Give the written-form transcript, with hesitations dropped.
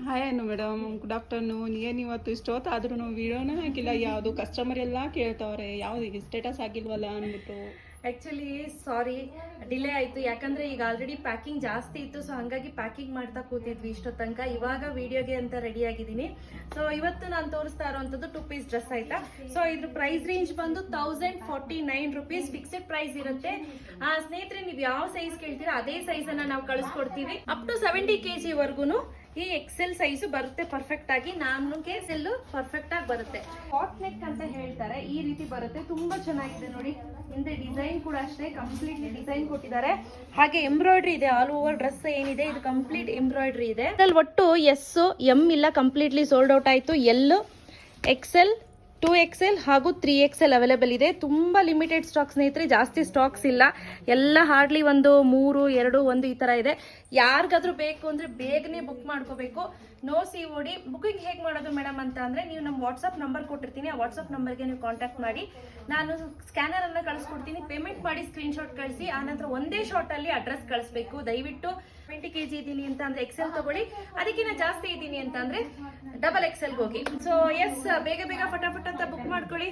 Hi ಅನ್ನು madam, good afternoon. ಏನು ಇವತ್ತು ಇಷ್ಟೊತ್ತಾದ್ರೂ ವಿಡಿಯೋನೇ ಹಾಕಿಲ್ಲ? ಯಾವುದು ಕಸ್ಟಮರ್ ಎಲ್ಲ ಕೇಳ್ತಾವ್ರೆ, ಯಾವ್ದು ಸ್ಟೇಟಸ್ ಆಗಿಲ್ವಲ್ಲ ಅಂದ್ಬಿಟ್ಟು. ಆ್ಯಕ್ಚುಲಿ ಸಾರಿ, ಡಿಲೇ ಆಯಿತು. ಯಾಕಂದರೆ ಈಗ ಆಲ್ರೆಡಿ ಪ್ಯಾಕಿಂಗ್ ಜಾಸ್ತಿ ಇತ್ತು, ಸೊ ಹಾಗಾಗಿ ಪ್ಯಾಕಿಂಗ್ ಮಾಡ್ತಾ ಕೂತಿದ್ವಿ ಇಷ್ಟೋ ತನಕ. ಇವಾಗ ವಿಡಿಯೋಗೆ ಅಂತ ರೆಡಿ ಆಗಿದ್ದೀನಿ. ಸೊ ಇವತ್ತು ನಾನು ತೋರಿಸ್ತಾ ಇರೋವಂಥದ್ದು 2 ಪೀಸ್ ಡ್ರೆಸ್ ಆಯಿತಾ. ಸೊ ಇದ್ರ ಪ್ರೈಸ್ ರೇಂಜ್ ಬಂದು 1049 ರುಪೀಸ್ ಫಿಕ್ಸೆಡ್ ಪ್ರೈಸ್ ಇರುತ್ತೆ. ಸ್ನೇಹಿತರೆ, ನೀವು ಯಾವ ಸೈಜ್ ಕೇಳ್ತೀರಾ ಅದೇ ಸೈಜನ್ನು ನಾವು ಕಳಿಸ್ಕೊಡ್ತೀವಿ. ಅಪ್ ಟು 70 kg ವರ್ಗು ಈ ಎಕ್ಸೆಲ್ ಸೈಜು ಬರುತ್ತೆ ಪರ್ಫೆಕ್ಟ್ ಆಗಿ. ನಮಗೆ ಸೆಲ್ಲು ಪರ್ಫೆಕ್ಟ್ ಆಗಿ ಬರುತ್ತೆ. ಹಾಟ್ ನೆಕ್ ಅಂತ ಹೇಳ್ತಾರೆ, ಈ ರೀತಿ ಬರುತ್ತೆ. ತುಂಬಾ ಚೆನ್ನಾಗಿದೆ ನೋಡಿ. ಹಿಂದೆ ಡಿಸೈನ್ ಕೂಡ ಅಷ್ಟೇ ಕಂಪ್ಲೀಟ್ಲಿ ಡಿಸೈನ್ ಕೊಟ್ಟಿದ್ದಾರೆ. ಹಾಗೆ ಎಂಬ್ರಾಯ್ಡ್ರಿ ಇದೆ. ಆಲ್ ಓವರ್ ಡ್ರೆಸ್ ಏನಿದೆ ಇದು ಕಂಪ್ಲೀಟ್ ಎಂಬ್ರಾಯ್ಡ್ರಿ ಇದೆ. ಅದ್ರಲ್ಲಿ ಒಟ್ಟು ಎಸ್ ಎಂ ಇಲ್ಲ, ಕಂಪ್ಲೀಟ್ಲಿ ಸೋಲ್ಡ್ ಔಟ್ ಆಯ್ತು. ಎಲ್, ಎಕ್ಸೆಲ್, 2XL ಹಾಗೂ 3XL ಅವೈಲೇಬಲ್ ಇದೆ. ತುಂಬ ಲಿಮಿಟೆಡ್ ಸ್ಟಾಕ್ ಸ್ನೇಹಿತರೆ, ಜಾಸ್ತಿ ಸ್ಟಾಕ್ಸ್ ಇಲ್ಲ. ಎಲ್ಲ ಹಾರ್ಡ್ಲಿ ಒಂದು 3, 2, 1 ಈ ಥರ ಇದೆ. ಯಾರಿಗಾದ್ರೂ ಬೇಕು ಅಂದರೆ ಬೇಗನೆ ಬುಕ್ ಮಾಡ್ಕೋಬೇಕು. No COD. ಬುಕಿಂಗ್ ಹೇಗೆ ಮಾಡೋದು ಮೇಡಮ್ ಅಂತ ಅಂದರೆ, ನೀವು ನಮ್ಮ ವಾಟ್ಸಪ್ ನಂಬರ್ ಕೊಟ್ಟಿರ್ತೀನಿ, ಆ ವಾಟ್ಸಪ್ ನಂಬರ್ಗೆ ನೀವು ಕಾಂಟ್ಯಾಕ್ಟ್ ಮಾಡಿ. ನಾನು ಸ್ಕ್ಯಾನರನ್ನು ಕಳಿಸ್ಕೊಡ್ತೀನಿ. ಪೇಮೆಂಟ್ ಮಾಡಿ ಸ್ಕ್ರೀನ್ಶಾಟ್ ಕಳಿಸಿ. ಆನಂತರ ಒಂದೇ ಶಾರ್ಟಲ್ಲಿ ಅಡ್ರೆಸ್ ಕಳಿಸ್ಬೇಕು. ದಯವಿಟ್ಟು 20 kg ಇದ್ದೀನಿ ಅಂತ ಅಂದರೆ XL ತಗೊಳ್ಳಿ. ಅದಕ್ಕಿಂತ ಜಾಸ್ತಿ ಇದ್ದೀನಿ ಅಂತ ಅಂದರೆ XXL ಹೋಗಿ. ಸೊ ಎಸ್, ಬೇಗ ಬೇಗ ಫಟಾಫಟ್ ಅಂತ ಬುಕ್ ಮಾಡ್ಕೊಳ್ಳಿ.